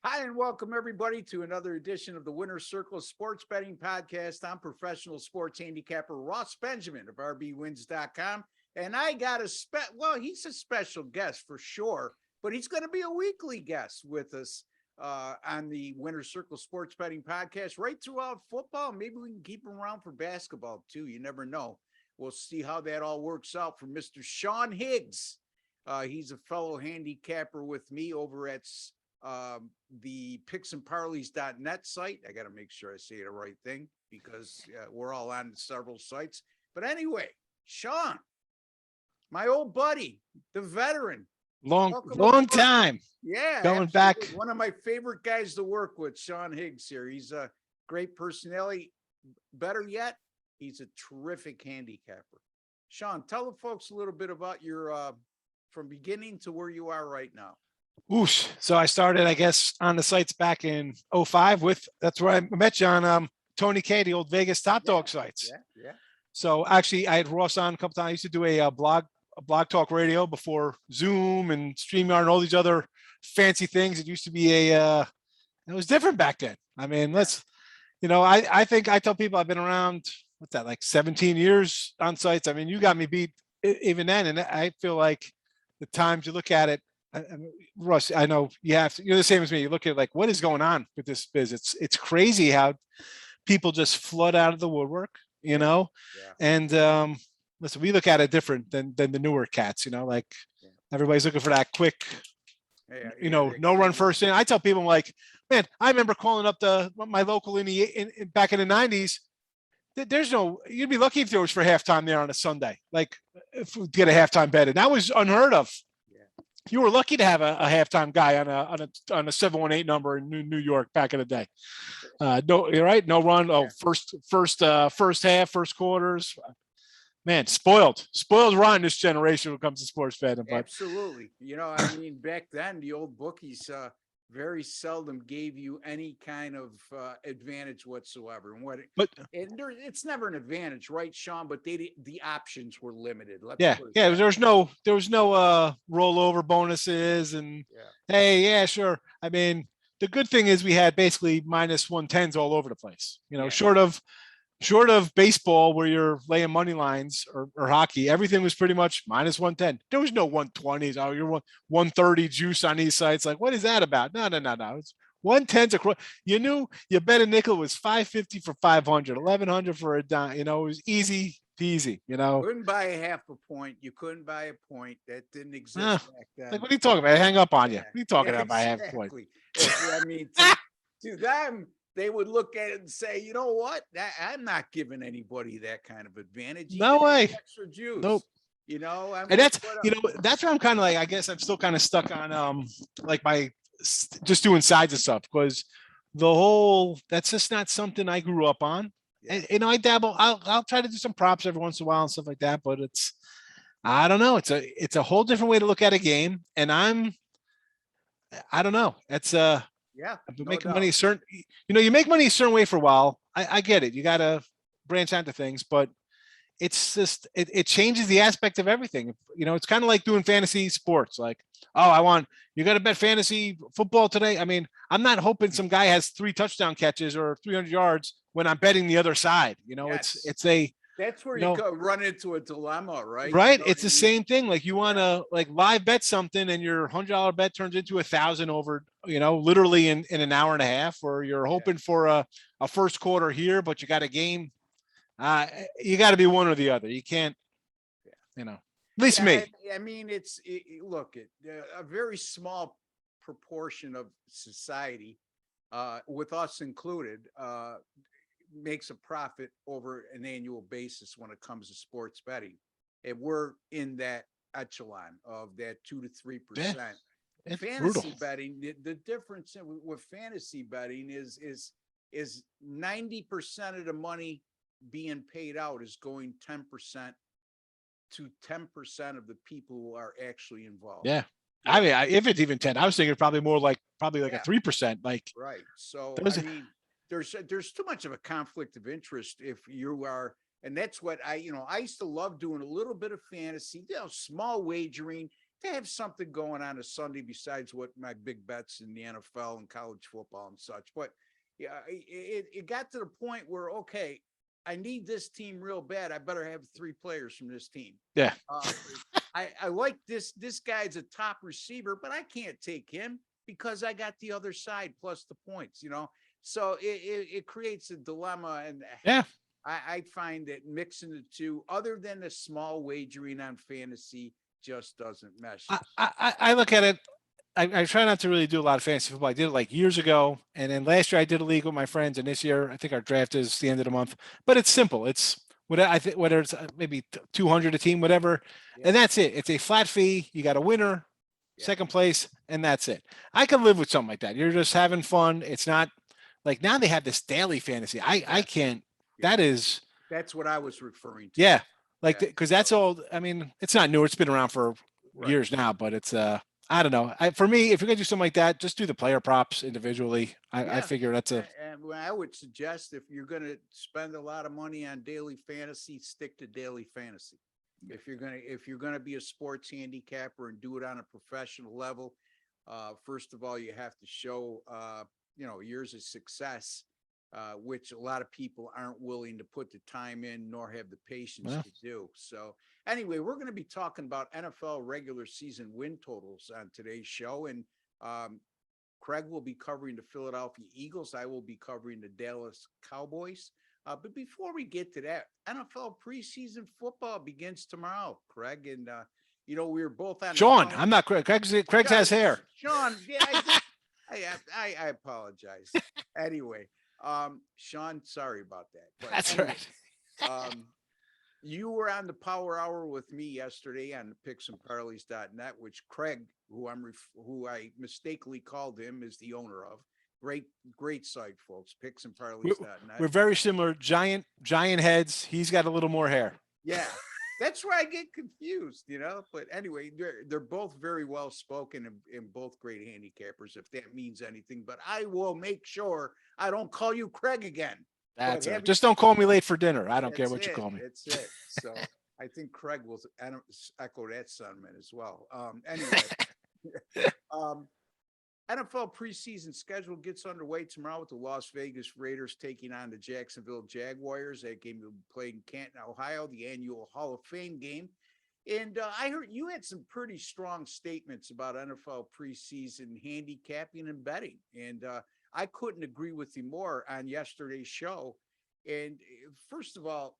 Hi, and welcome everybody to another edition of the Winner's Circle Sports Betting Podcast. I'm professional sports handicapper Ross Benjamin of rbwins.com. And I got he's a special guest for sure, but he's going to be a weekly guest with us on the Winner's Circle Sports Betting Podcast right throughout football. Maybe we can keep him around for basketball too. You never know. We'll see how that all works out for Mr. Sean Higgs. He's a fellow handicapper with me over at the picksandparleys.net site. I got to make sure I say the right thing because we're all on several sites. But anyway, Sean, my old buddy, the veteran. Long time. Yeah, going absolutely. back. One of my favorite guys to work with, Sean Higgs here. He's a great personality. Better yet, he's a terrific handicapper. Sean, tell the folks a little bit about your from beginning to where you are right now. Whoosh. So I started, I guess, on the sites back in 05 that's where I met you on Tony K, the old Vegas Top Dog sites. Yeah. So actually I had Ross on a couple times. I used to do a blog talk radio before Zoom and StreamYard and all these other fancy things. It used to be it was different back then. I mean, I think I tell people I've been around, like 17 years on sites. I mean, you got me beat even then. And I feel like the times you look at it, Russ, I know you're the same as me. You look at like, what is going on with this biz? It's crazy how people just flood out of the woodwork, and listen, we look at it different than the newer cats, like everybody's looking for that quick, no run first in. I tell people, I'm like, man, I remember calling up my local back in the 90s. You'd be lucky if there was for halftime there on a Sunday, like if we get a halftime bet, and that was unheard of. You were lucky to have a halftime guy on a 718 number in New York back in the day. No, you're right. No run. Oh, first half, first quarters. Man, spoiled run this generation when it comes to sports betting. But absolutely. Back then the old bookies very seldom gave you any kind of advantage whatsoever. It's never an advantage, right, Sean? But the options were limited. There was no rollover bonuses and hey, sure. I mean, the good thing is we had basically minus 110s all over the place. Short of baseball where you're laying money lines or hockey, everything was pretty much minus 110. There was no 120s. Oh, you're 130 juice on these sites. Like, what is that about? No. It's 110s across. You knew you bet a nickel was 550 for 500, 1100 for a dime. It was easy peasy. Couldn't buy a half a point. You couldn't buy a point. That didn't exist back then. Like, what are you talking about? I hang up on you. What are you talking about by half a point? I mean, to them, they would look at it and say, you know what? I'm not giving anybody that kind of advantage. No way. Extra juice. Nope. And that's that's where I'm kind of like, I guess I'm still kind of stuck on like my just doing sides and stuff, because that's just not something I grew up on. Yeah. And I dabble. I'll try to do some props every once in a while and stuff like that, but I don't know. It's a whole different way to look at a game, and I don't know. It's making money a certain, you make money a certain way for a while. I get it. You got to branch out to things, but it's just, it changes the aspect of everything. It's kind of like doing fantasy sports. Like, you got to bet fantasy football today. I mean, I'm not hoping some guy has 3 touchdown catches or 300 yards when I'm betting the other side. Yes. That's where you run into a dilemma, right? Right. It's the same thing. Like, you want to live bet something and your $100 bet turns into 1,000 over, literally in an hour and a half, or you're hoping for a first quarter here, but you got a game. You got to be one or the other. You can't, at least me. I mean, look, a very small proportion of society, with us included, makes a profit over an annual basis when it comes to sports betting. And we're in that echelon of that 2 to 3%. Fantasy brutal. betting, the difference with fantasy betting is 90% of the money being paid out is going 10% to 10% of the people who are actually involved. Yeah. I mean, if it's even 10, I was thinking probably like a 3%. Like, right. So there's too much of a conflict of interest if you are, and that's what I used to love doing a little bit of fantasy, small wagering. to have something going on a Sunday besides what my big bets in the NFL and college football and such. But yeah, it got to the point where, okay, I need this team real bad. I better have 3 players from this team. Yeah. I like this guy's a top receiver, but I can't take him because I got the other side plus the points, So it creates a dilemma. And yeah, I find that mixing the two, other than the small wagering on fantasy, just doesn't mesh. I look at it. I try not to really do a lot of fantasy football. I did it like years ago, and then last year I did a league with my friends, and this year I think our draft is the end of the month. But it's simple. It's I think whether it's maybe 200 a team, whatever, and that's it. It's a flat fee. You got a winner, second place, and that's it. I can live with something like that. You're just having fun. It's not like now they have this daily fantasy. I can't. That's what I was referring to. Yeah, like because that's old. I mean, it's not new. It's been around for years now, but it's I don't know. For me, if you're gonna do something like that, just do the player props individually. I figure that's a. And I would suggest if you're gonna spend a lot of money on daily fantasy, stick to daily fantasy. If you're gonna be a sports handicapper and do it on a professional level, first of all, you have to show years of success, which a lot of people aren't willing to put the time in nor have the patience to do. So anyway, we're going to be talking about NFL regular season win totals on today's show. And Craig will be covering the Philadelphia Eagles. I will be covering the Dallas Cowboys. But before we get to that, NFL preseason football begins tomorrow, Craig. And, we were both on. Sean, I'm not Craig. Craig has hair. Sean, yeah, I apologize. Anyway, Sean, sorry about that. But that's anyway, right. You were on the Power Hour with me yesterday on the picksandparleys.net, which Craig, who I mistakenly called him, is the owner of. Great site, folks. Picksandparleys.net. We're very similar. Giant heads. He's got a little more hair. Yeah. That's where I get confused, but anyway, they're both very well spoken and both great handicappers, if that means anything, but I will make sure I don't call you Craig again. That's it. Just don't call me late for dinner. I don't care what you call me. That's it. So I think Craig will echo that sentiment as well. Anyway, NFL preseason schedule gets underway tomorrow with the Las Vegas Raiders taking on the Jacksonville Jaguars. That game will be played in Canton, Ohio, the annual Hall of Fame game. And I heard you had some pretty strong statements about NFL preseason handicapping and betting. And I couldn't agree with you more on yesterday's show. And first of all,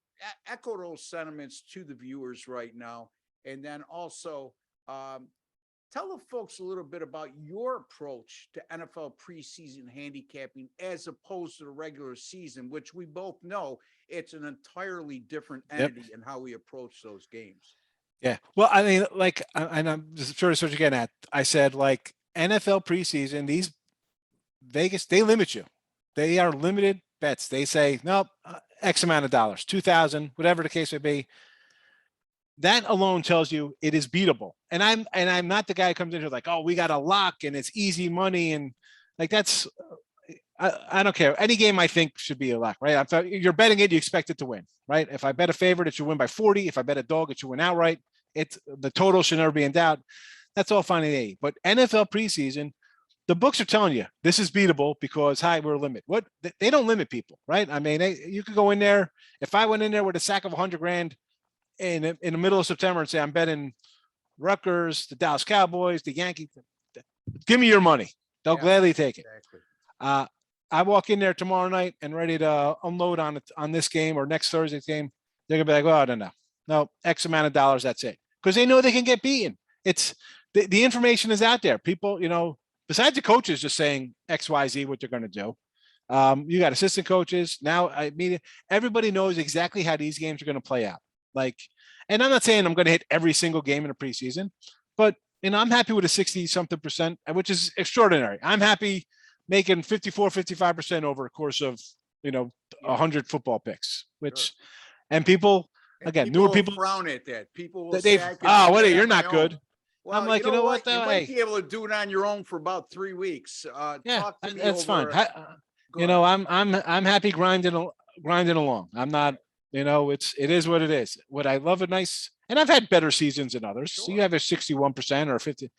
echo those sentiments to the viewers right now. And then also, tell the folks a little bit about your approach to NFL preseason handicapping as opposed to the regular season, which we both know it's an entirely different entity in how we approach those games. Yeah. Well, I mean, and I'm just sure to what you're getting at. I said, NFL preseason, these Vegas, they limit you. They are limited bets. They say, nope, X amount of dollars, 2,000, whatever the case may be. That alone tells you it is beatable. And I'm not the guy who comes in here like, oh, we got a lock and it's easy money. And that's, I don't care. Any game I think should be a lock, right? If you're betting it, you expect it to win, right? If I bet a favorite, it should win by 40. If I bet a dog, it should win outright. The total should never be in doubt. That's all fine and dandy. But NFL preseason, the books are telling you this is beatable because we're a limit. What they don't limit people, right? I mean, you could go in there. If I went in there with a sack of $100,000 in the middle of September and say I'm betting Rutgers, the Dallas Cowboys, the Yankees, give me your money. They'll gladly take it. Exactly. I walk in there tomorrow night and ready to unload on this game or next Thursday's game. They're gonna be like, well, I don't know. No, X amount of dollars. That's it. Because they know they can get beaten. It's the information is out there. People, besides the coaches just saying X, Y, Z, what they're going to do. You got assistant coaches. Now, I mean, everybody knows exactly how these games are going to play out. And I'm not saying I'm going to hit every single game in a preseason, but, I'm happy with a 60-something%, which is extraordinary. I'm happy making 55% over a course of, 100 football picks, which, and people, again, newer people frown at that. People will say, you're not good. Well, I'm like, you know what? You might be able to do it on your own for about 3 weeks. Talk to me. That's fine. I'm happy grinding along. I'm not, it is what it is. Would I love a nice And I've had better seasons than others. So you Sure. have a 61% or 50.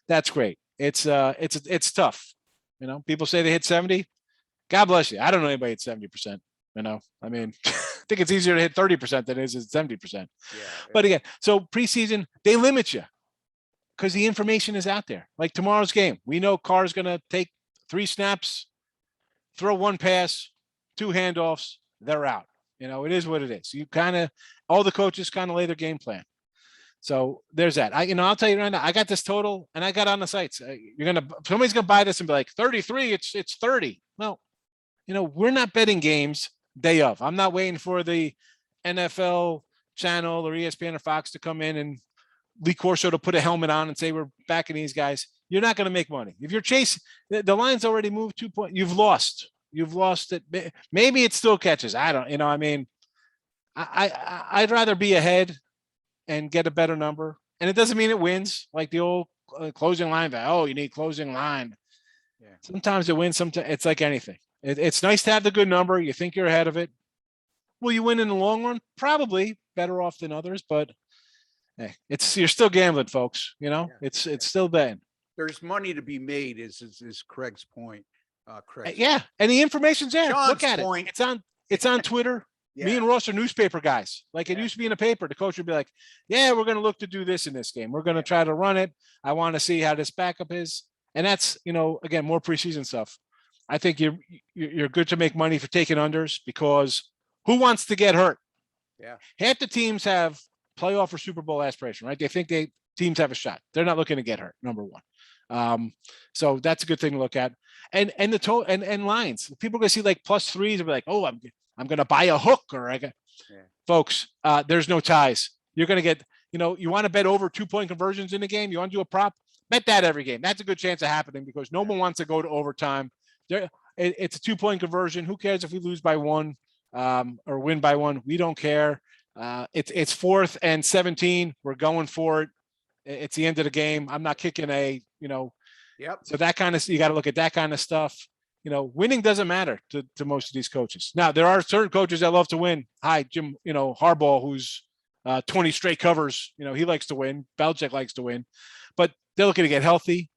That's great. It's tough. People say they hit 70. God bless you. I don't know anybody at 70%. I mean, I think it's easier to hit 30% than it is at 70%. Yeah. But again, so preseason, they limit you because the information is out there. Like tomorrow's game, we know Carr's going to take 3 snaps, throw 1 pass, 2 handoffs, they're out. It is what it is. You all the coaches kind of lay their game plan. So there's that. I'll tell you right now, I got this total and I got on the sites. Somebody's going to buy this and be like 33. It's 30. Well, we're not betting games day of. I'm not waiting for the NFL channel or ESPN or Fox to come in and Lee Corso to put a helmet on and say, we're backing these guys. You're not going to make money. If you're chasing, the line's already moved 2 points. You've lost it. Maybe it still catches. I don't, I mean, I'd rather be ahead and get a better number. And it doesn't mean it wins like the old closing line. You need closing line. Yeah. Sometimes it wins. Sometimes it's like anything. It's nice to have the good number. You think you're ahead of it. Will you win in the long run? Probably better off than others, but hey, you're still gambling, folks. It's still betting. There's money to be made is Craig's point. Craig. Yeah. And the information's there. Sean's Look at point. it. It's on Twitter. Yeah. Me and Ross are newspaper guys. Like it used to be in a paper. The coach would be like, yeah, we're going to look to do this in this game. We're going to try to run it. I want to see how this backup is. And that's, again, more preseason stuff. I think you're good to make money for taking unders because who wants to get hurt? Yeah. Half the teams have playoff or Super Bowl aspiration, right? They think teams have a shot. They're not looking to get hurt, number one. So that's a good thing to look at. And the total and lines. People are going to see like +3s and be like, oh, I'm going to buy a hook folks, there's no ties. You're going to get, you want to bet over 2-point conversions in the game. You want to do a prop, bet that every game. That's a good chance of happening because no one wants to go to overtime. It's a 2-point conversion. Who cares if we lose by 1 or win by 1? We don't care. It's 4th and 17. We're going for it. It's the end of the game. I'm not kicking Yep. So that kind of, you got to look at that kind of stuff. Winning doesn't matter to most of these coaches. Now, there are certain coaches that love to win. Hi, Jim, Harbaugh, who's 20 straight covers. He likes to win. Belichick likes to win. But they're looking to get healthy.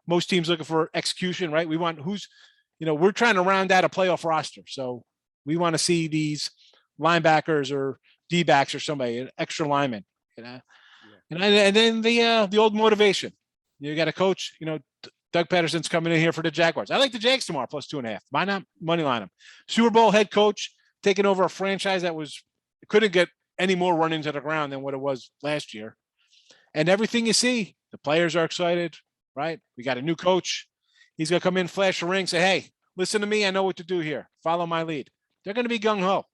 Most teams looking for execution, right? We want we're trying to round out a playoff roster. So we want to see these linebackers or D-backs or somebody, an extra lineman. And then the old motivation. You got a coach, Doug Patterson's coming in here for the Jaguars. I like the Jags tomorrow, +2.5. Why not money line them? Super Bowl head coach taking over a franchise that couldn't get any more run into the ground than what it was last year. And everything you see, the players are excited, right? We got a new coach. He's going to come in, flash a ring, say, hey, listen to me. I know what to do here. Follow my lead. They're going to be gung-ho,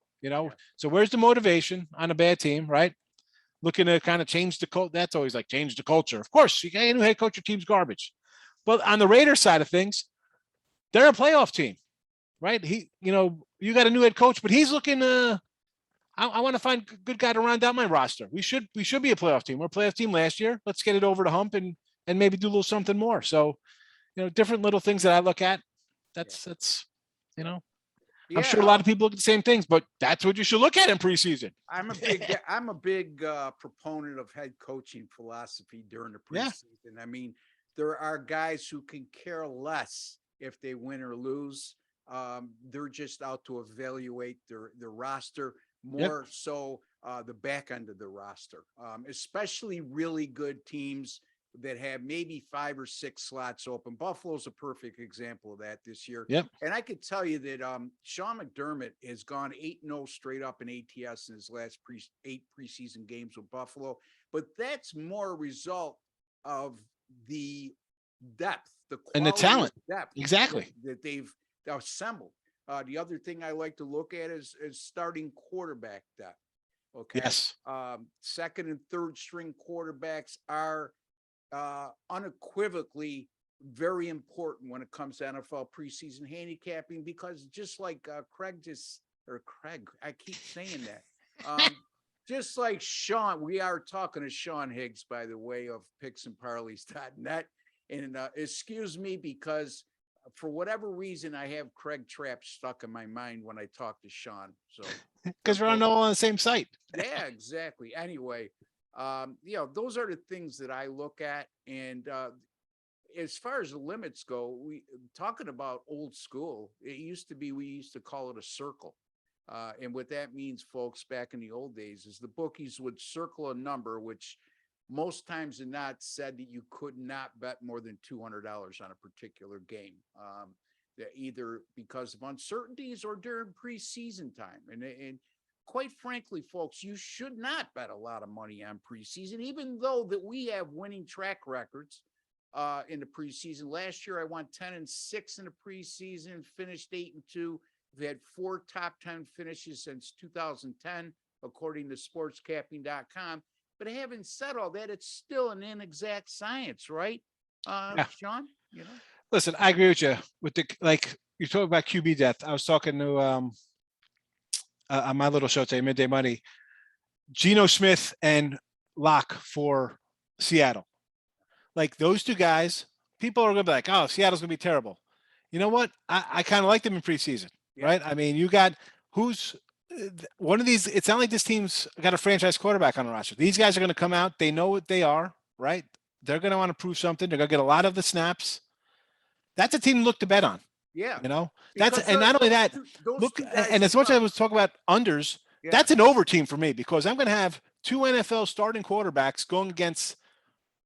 So where's the motivation on a bad team, right? Looking to kind of change the culture. That's always like change the culture. Of course, you got a new head coach, your team's garbage. But on the Raiders side of things, they're a playoff team, right? You got a new head coach, but he's looking I want to find a good guy to round out my roster. We should be a playoff team. We're a playoff team last year. Let's get it over the hump and maybe do a little something more. So, different little things that I look at. That's I'm sure a lot of people look at the same things, but that's what you should look at in preseason. I'm a big proponent of head coaching philosophy during the preseason. Yeah. I mean, there are guys who can care less if they win or lose. They're just out to evaluate their roster more so the back end of the roster, especially really good teams that have maybe 5 or 6 slots open. Buffalo's a perfect example of that this year. Yep. And I could tell you that Sean McDermott has gone 8-0 straight up in ATS in his last 8 preseason games with Buffalo. But that's more a result of the depth, the quality and the talent, depth exactly that they've assembled. The other thing I like to look at is starting quarterback depth. Okay. Yes. Second and third string quarterbacks are unequivocally very important when it comes to NFL preseason handicapping, because just like Craig, I keep saying that. Just like Sean, we are talking to Sean Higgs, by the way, of picksandparleys.net. And excuse me, because for whatever reason, I have Craig Trapp stuck in my mind when I talk to Sean. So because we're all on the same site. Yeah, exactly. Anyway, Those are the things that I look at. And as far as the limits go, we talking about old school. It used to be, we used to call it a circle. And what that means, folks, back in the old days, is the bookies would circle a number, which most times than not said that you could not bet more than $200 on a particular game, either because of uncertainties or during preseason time. And quite frankly, folks, you should not bet a lot of money on preseason, even though that we have winning track records in the preseason. Last year, I won 10-6 in the preseason, finished 8-2. We've had 4 top 10 finishes since 2010, according to sportscapping.com. But having said all that, it's still an inexact science, right? Yeah. Sean, Listen, I agree with you. With you talk about QB death. I was talking to on my little show today, Midday Money, Geno Smith and Locke for Seattle. Like those two guys, people are gonna be like, "Oh, Seattle's gonna be terrible." You know what? I kind of like them in preseason, right? I mean, you got who's one of these. It's not like this team's got a franchise quarterback on the roster. These guys are going to come out. They know what they are, right? They're going to want to prove something. They're going to get a lot of the snaps. That's a team to look to bet on. Yeah. And not only that, look, and as much as I was talking about unders, that's an over team for me because I'm going to have 2 NFL starting quarterbacks going against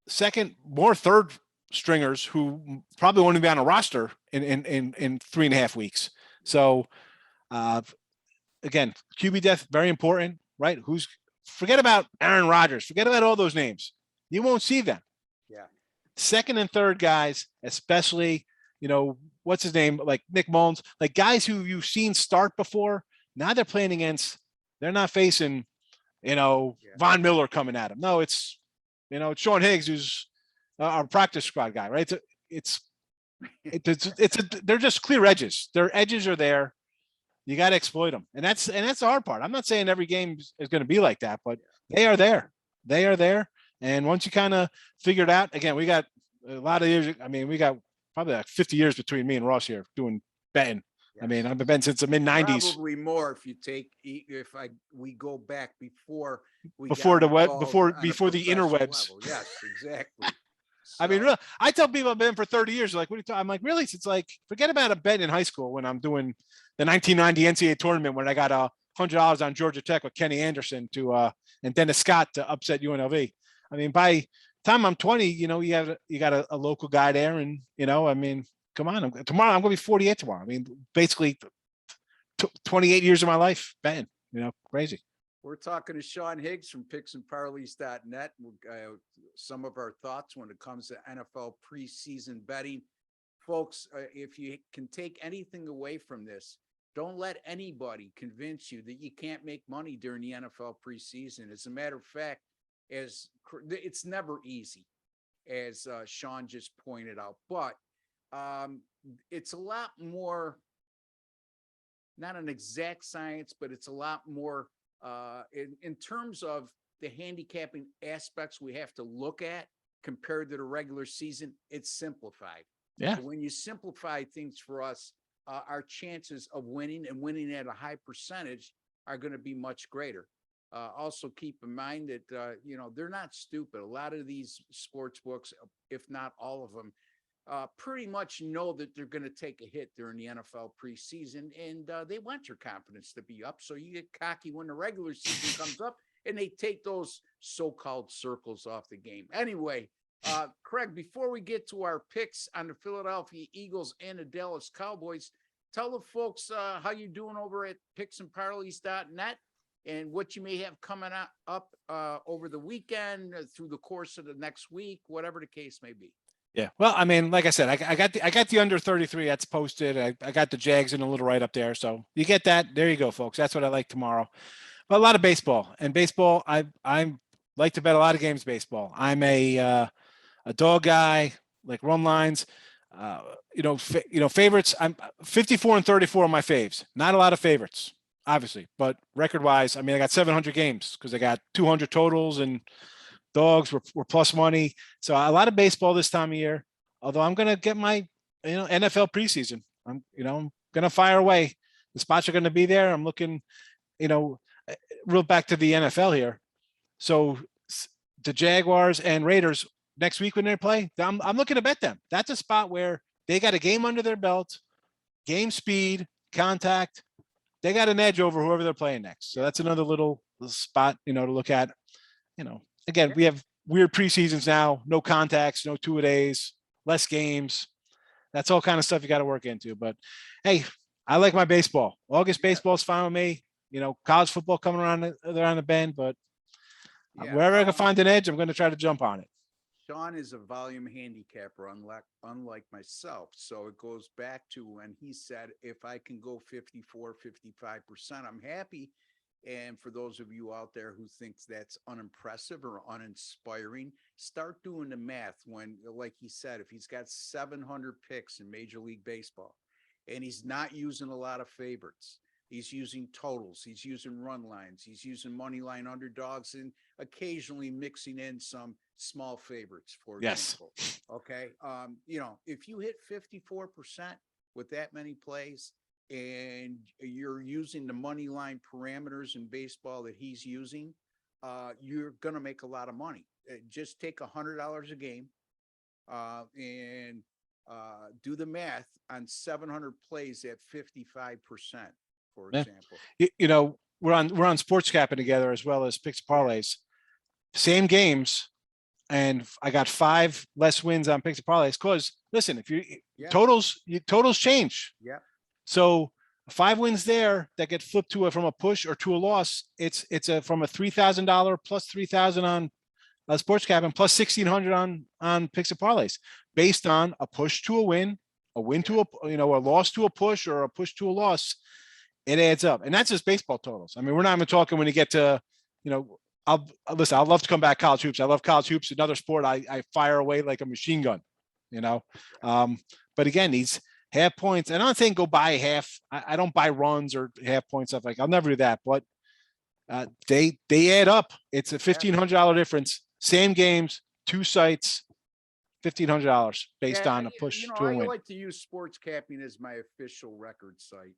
second, more third stringers who probably won't even be on a roster in 3.5 weeks. So, again, QB death, very important, right? Forget about Aaron Rodgers, forget about all those names. You won't see them. Yeah. Second and third guys, especially, what's his name? Like Nick Mullins, like guys who you've seen start before. Now they're playing against, they're not facing, Von Miller coming at them. No, it's Sean Higgs, who's our practice squad guy, right? They're just clear edges. Their edges are there. You got to exploit them. And that's the hard part. I'm not saying every game is going to be like that, but they are there. They are there. And once you kind of figure it out, again, we got a lot of years. I mean, we got probably like 50 years between me and Ross here doing betting. Yes. I mean, I've been betting since the mid 90s. Probably more we go back before the interwebs. Yes, exactly. So. I mean, really, I tell people I've been for 30 years. They're like, what are you talking? I'm like, really? It's like, forget about a bet in high school when I'm doing the 1990 NCAA tournament when I got $100 on Georgia Tech with Kenny Anderson and Dennis Scott to upset UNLV. I mean, by the time I'm 20, you got a local guy there, and I mean, come on, tomorrow I'm going to be 48 tomorrow. I mean, basically 28 years of my life betting. Crazy. We're talking to Sean Higgs from picksandparleys.net. Some of our thoughts when it comes to NFL preseason betting. Folks, if you can take anything away from this, don't let anybody convince you that you can't make money during the NFL preseason. As a matter of fact, it's never easy, as Sean just pointed out. But it's a lot more, not an exact science, but it's a lot more in terms of the handicapping aspects we have to look at compared to the regular season. It's simplified. Yeah. So when you simplify things for us, our chances of winning and winning at a high percentage are going to be much greater. Also keep in mind that, they're not stupid. A lot of these sports books, if not all of them, pretty much know that they're going to take a hit during the NFL preseason, and they want your confidence to be up. So you get cocky when the regular season comes up, and they take those so-called circles off the game. Anyway, Craig, before we get to our picks on the Philadelphia Eagles and the Dallas Cowboys, tell the folks how you're doing over at picksandparleys.net and what you may have coming up over the weekend, through the course of the next week, whatever the case may be. Yeah. Well, I mean, like I said, I got the under 33 that's posted. I got the Jags in a little right up there. So you get that. There you go, folks. That's what I like tomorrow. But a lot of baseball, and baseball, I like to bet a lot of games. Baseball. I'm a dog guy, like run lines. Favorites. I'm 54 and 34 on my faves. Not a lot of favorites, obviously, but record wise, I mean, I got 700 games because I got 200 totals, and dogs were plus money. So a lot of baseball this time of year, although I'm going to get my, NFL preseason. I'm going to fire away. The spots are going to be there. I'm looking, real back to the NFL here. So the Jaguars and Raiders next week when they play, I'm looking to bet them. That's a spot where they got a game under their belt, game speed, contact. They got an edge over whoever they're playing next. So that's another little spot, to look at. Again, we have weird preseasons now, no contacts, no two-a-days, less games. That's all kind of stuff you got to work into. But hey, I like my baseball. August baseball is fine with me. College football coming around the bend, but wherever I can find an edge, I'm going to try to jump on it. Sean is a volume handicapper, unlike myself. So it goes back to when he said, if I can go 54, 55%, I'm happy. And for those of you out there who thinks that's unimpressive or uninspiring, start doing the math when, like he said, if he's got 700 picks in Major League Baseball and he's not using a lot of favorites, he's using totals, he's using run lines, he's using money line underdogs, and occasionally mixing in some small favorites, for example. Okay. If you hit 54% with that many plays, and you're using the money line parameters in baseball that he's using, you're going to make a lot of money. Just take $100 a game and do the math on 700 plays at 55%, for example. We're on sports capping together as well as picks parlays. Same games, and I got 5 less wins on picks and parlays because listen, if you totals change. Yeah. So 5 wins there that get flipped to from a push or to a loss. It's from a $3,000 plus 3,000 on sports cap and plus 1,600 on picks and parlays based on a push to a win to a loss to a push or a push to a loss. It adds up, and that's just baseball totals. I mean, we're not even talking when you get to, I'd love to come back college hoops. I love college hoops. Another sport I fire away like a machine gun, but again, these half points, and I'm not saying go buy half. I don't buy runs or half point stuff. I'll never do that, but they add up. It's a $1,500 difference. Same games, 2 sites, $1,500 based on a push to a win. I like to use sports capping as my official record site.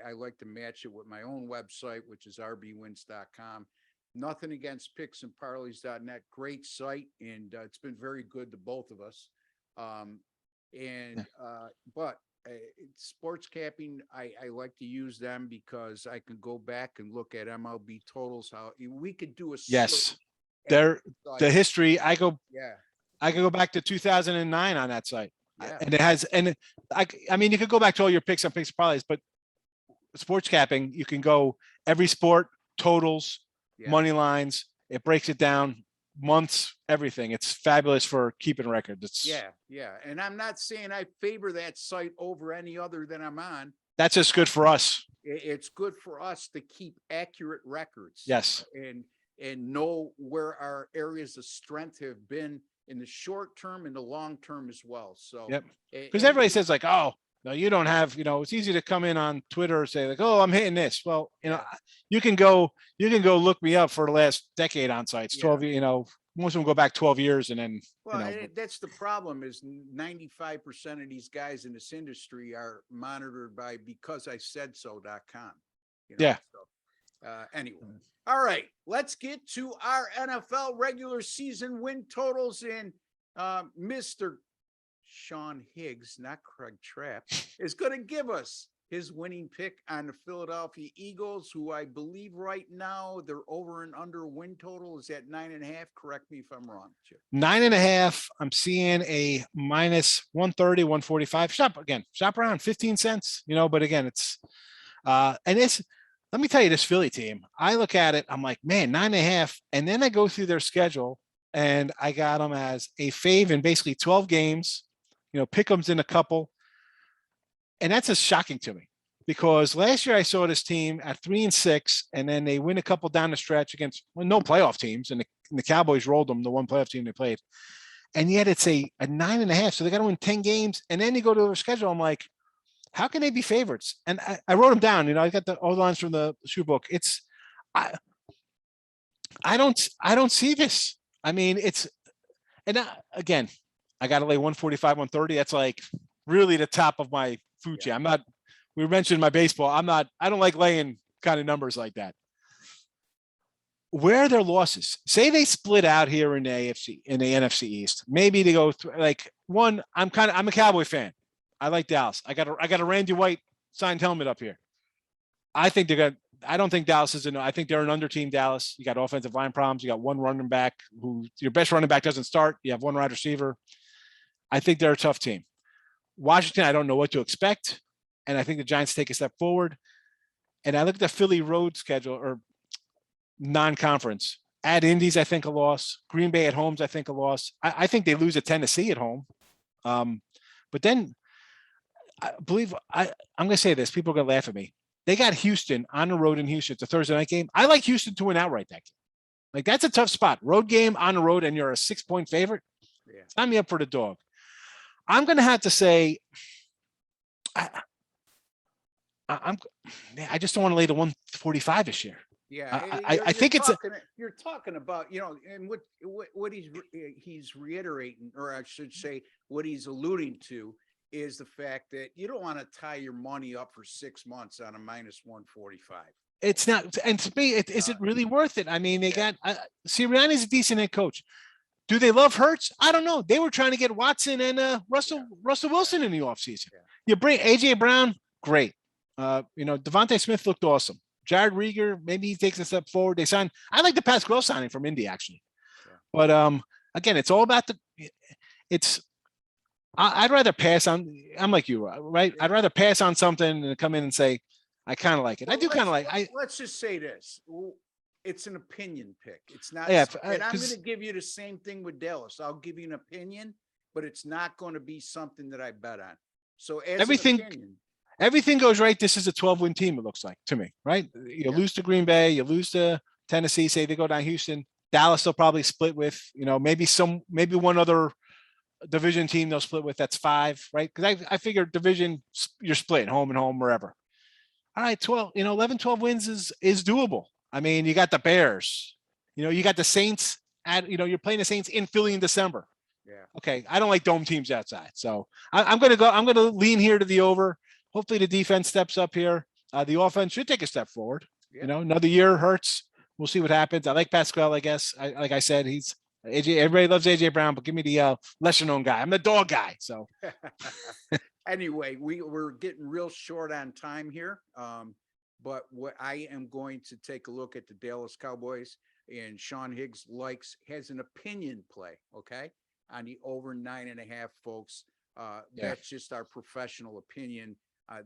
I like to match it with my own website, which is rbwins.com. Nothing against picksandparlays.net. Great site, and it's been very good to both of us. But sports capping, I like to use them because I can go back and look at MLB totals. How we could do a the history. I can go back to 2009 on that site, and it has. And I mean, you could go back to all your picks on picks and parlays, but sports capping, you can go every sport totals, money lines. It breaks it down. Months, everything. It's fabulous for keeping records. And I'm not saying I favor that site over any other that I'm on. That's just good for us. It's good for us to keep accurate records. Yes. And know where our areas of strength have been in the short term and the long term as well. So because everybody says like, oh no, you don't have, it's easy to come in on Twitter and say like, oh, I'm hitting this. Well, you can go look me up for the last decade on sites, 12, most of them go back 12 years and then, that's the problem is 95% of these guys in this industry are monitored by becauseIsaidso.com. Anyway. All right, let's get to our NFL regular season win totals in Mr. Sean Higgs, not Craig Trapp, is going to give us his winning pick on the Philadelphia Eagles, who I believe right now their over and under win total is at 9.5. Correct me if I'm wrong, Chip. 9.5. I'm seeing a minus 130, 145. Shop around 15 cents, but again, it's and it's, let me tell you, this Philly team, I look at it, I'm like, man, 9.5. And then I go through their schedule and I got them as a fave in basically 12 games. Pick'em's in a couple. And that's just shocking to me because last year I saw this team at 3-6, and then they win a couple down the stretch against no playoff teams. And the Cowboys rolled them, the one playoff team they played. And yet it's a 9.5. So they got to win 10 games. And then you go to their schedule. I'm like, how can they be favorites? And I wrote them down, I got all the lines from the shoe book. I don't see this. I mean, again, I got to lay 145, 130. That's like really the top of my food chain. We mentioned my baseball. I don't like laying kind of numbers like that. where are their losses? Say they split out here in the NFC East. Maybe they go through like one. I'm a Cowboy fan. I like Dallas. I got a Randy White signed helmet up here. I think I don't think Dallas is I think they're an under team. Dallas. You got offensive line problems. You got one running back who your best running back doesn't start. You have one wide receiver. I think they're a tough team. Washington, I don't know what to expect. And I think the Giants take a step forward. And I look at the Philly road schedule or non-conference. At Indies, I think a loss. Green Bay at homes, I think a loss. I think they lose at Tennessee at home. But then I believe I'm going to say this. People are going to laugh at me. They got Houston on the road in Houston. It's a Thursday night game. I like Houston to win outright that game. Like, that's a tough spot. Road game on the road, and you're a 6-point favorite. Yeah. Sign me up for the dog. I'm going to have to say, I just don't want to lay the 145 this year. Yeah, I think you're talking about, and what he's reiterating, or I should say, what he's alluding to is the fact that you don't want to tie your money up for 6 months on a minus 145. It's not, and to me, is it really worth it? I mean, they got Sirianni's a decent head coach. Do they love Hurts? I don't know. They were trying to get Watson and Russell Wilson in the offseason. Yeah. You bring AJ Brown, great. Devontae Smith looked awesome. Jared Rieger, maybe he takes a step forward. They signed. I like the Pascal signing from Indy, actually. Yeah. But again, it's all about I'd rather pass on. I'm like you, right? Yeah. I'd rather pass on something than come in and say, I kind of like it. Well, I do kind of like. Let's just say this. It's an opinion pick. It's not. Yeah, and I'm going to give you the same thing with Dallas. I'll give you an opinion, but it's not going to be something that I bet on. So as everything goes right. This is a 12-win team. It looks like to me, right? You lose to Green Bay, you lose to Tennessee. Say they go down Houston, Dallas. They'll probably split with. Maybe one other division team they'll split with. That's 5, right? Because I figure division you're split home and home wherever. All right, 11, 12 wins is doable. I mean, you got the Bears, you got the Saints you're playing the Saints in Philly in December. Yeah. Okay. I don't like dome teams outside. So I'm going to lean here to the over. Hopefully the defense steps up here. The offense should take a step forward. Yeah. Another year Hurts. We'll see what happens. I like Pascal, I guess. Like I said, he's AJ. Everybody loves AJ Brown, but give me the lesser known guy. I'm the dog guy. So anyway, we're getting real short on time here. But what I am going to take a look at the Dallas Cowboys, and Sean Higgs has an opinion play, okay, on the over 9.5, folks. That's just our professional opinion.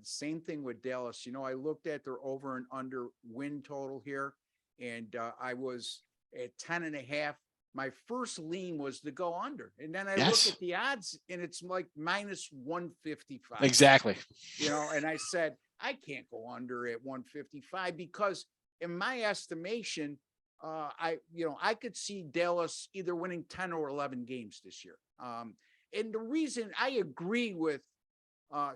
Same thing with Dallas. I looked at their over and under win total here, and I was at 10.5. My first lean was to go under, and then I look at the odds, and it's like minus 155. Exactly. And I said, I can't go under at 155 because in my estimation, I could see Dallas either winning 10 or 11 games this year. And the reason I agree with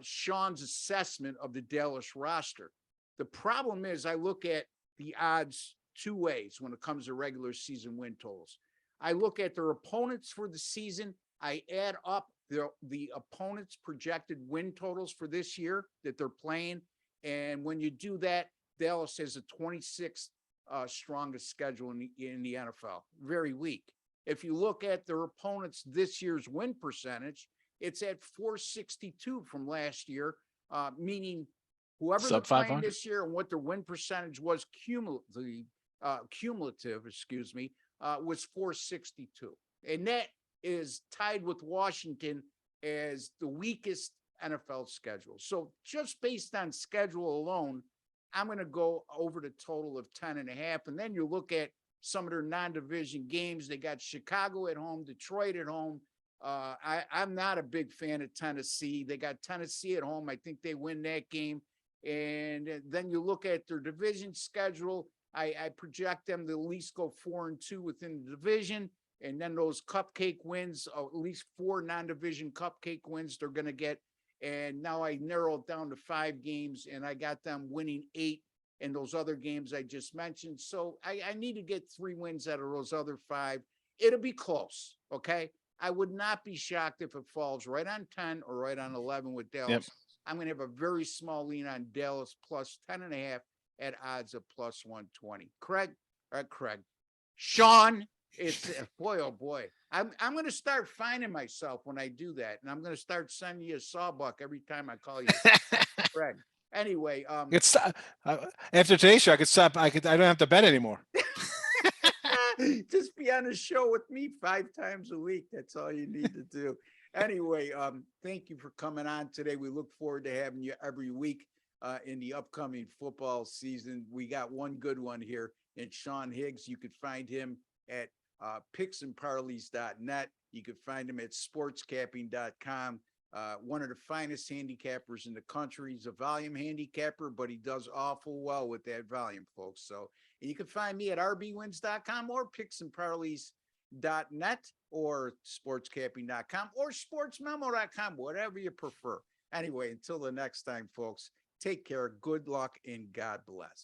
Sean's assessment of the Dallas roster, the problem is I look at the odds 2 ways when it comes to regular season win totals. I look at their opponents for the season. I add up the opponents' projected win totals for this year that they're playing. And when you do that, Dallas has the 26th strongest schedule in the NFL. Very weak. If you look at their opponents this year's win percentage, it's at 462 from last year, meaning whoever they're playing this year and what their win percentage was cumulative, was 462. And that is tied with Washington as the weakest NFL schedule. So just based on schedule alone, I'm going to go over the total of 10.5. And then you look at some of their non-division games. They got Chicago at home, Detroit at home. I'm not a big fan of Tennessee. They got Tennessee at home. I think they win that game. And then you look at their division schedule. I project them to at least go 4-2 within the division. And then those cupcake wins, at least 4 non-division cupcake wins they're going to get. And now I narrowed down to 5 games, and I got them winning 8 in those other games I just mentioned. So I need to get 3 wins out of those other 5. It'll be close, okay? I would not be shocked if it falls right on 10 or right on 11 with Dallas. Yep. I'm going to have a very small lean on Dallas plus 10.5 at odds of plus 120. Craig, Sean. It's boy, oh boy. I'm going to start finding myself when I do that, and I'm going to start sending you a sawbuck every time I call you Fred. Anyway, It's after today's show, I could stop. I don't have to bet anymore. just be on a show with me 5 times a week. That's all you need to do. Anyway, thank you for coming on today. We look forward to having you every week in the upcoming football season. We got one good one here in Sean Higgs. You could find him at picksandparleys.net. You could find him at sportscapping.com. One of the finest handicappers in the country. He's a volume handicapper, but he does awful well with that volume, folks. So you can find me at rbwins.com or picksandparleys.net or sportscapping.com or sportsmemo.com, whatever you prefer. Anyway, until the next time, folks, take care, good luck, and God bless.